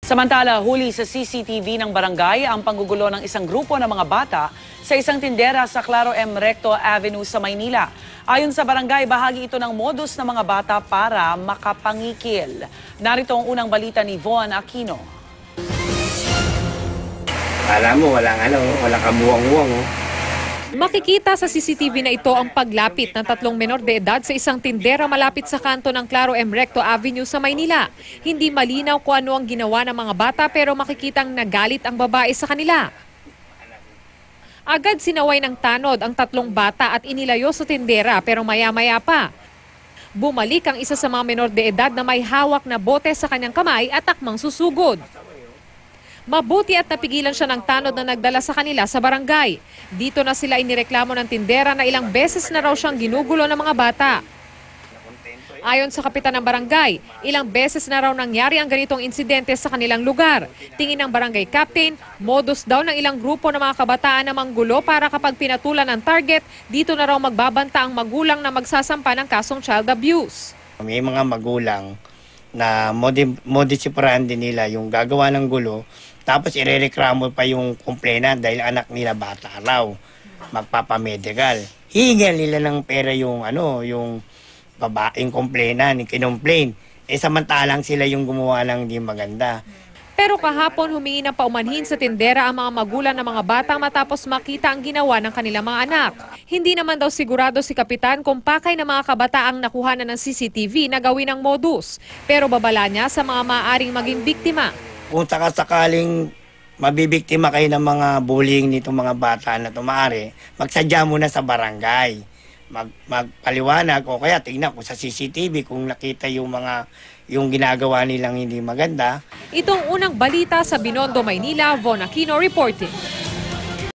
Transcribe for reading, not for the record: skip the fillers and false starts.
Samantala, huli sa CCTV ng barangay ang panggugulo ng isang grupo ng mga bata sa isang tindera sa Claro M. Recto Avenue sa Maynila. Ayon sa barangay, bahagi ito ng modus ng mga bata para makapangikil. Narito ang unang balita ni Von Aquino. Alam mo, walang kamuwang-muwang. Makikita sa CCTV na ito ang paglapit ng 3 menor de edad sa isang tindera malapit sa kanto ng Claro M. Recto Avenue sa Maynila. Hindi malinaw kung ano ang ginawa ng mga bata pero makikitang nagalit ang babae sa kanila. Agad sinaway ng tanod ang 3 bata at inilayo sa tindera pero maya-maya pa. Bumalik ang isa sa mga menor de edad na may hawak na bote sa kanyang kamay at takmang susugod. Mabuti at napigilan siya ng tanod na nagdala sa kanila sa barangay. Dito na sila inireklamo ng tindera na ilang beses na raw siyang ginugulo ng mga bata. Ayon sa kapitan ng barangay, ilang beses na raw nangyari ang ganitong insidente sa kanilang lugar. Tingin ng barangay captain, modus daw ng ilang grupo ng mga kabataan na manggulo para kapag pinatulan ng target, dito na raw magbabanta ang magulang na magsasampa ng kasong child abuse. May mga magulang na modisipurahan din nila yung gagawa ng gulo, tapos irereklamo pa yung complainant dahil anak nila bata raw, magpapamedical. Hihingan nila ng pera yung babaeng complainant, kinomplain. Samantalang sila yung gumawa ng hindi maganda. Pero kahapon humingi ng paumanhin sa tindera ang mga magulang ng mga bata matapos makita ang ginawa ng kanilang mga anak. Hindi naman daw sigurado si kapitan kung pakay ng mga kabataang nakuha na ng CCTV na gawin ang modus. Pero babala niya sa mga maaaring maging biktima. Kung sakasakaling mabibiktima kayo ng mga bullying nitong mga bata na tumaari, magsadya muna sa barangay. Magpaliwanag o kaya tingnan ko sa CCTV kung nakita yung ginagawa nilang hindi maganda. Itong unang balita sa Binondo, Maynila, Von Aquino reporting.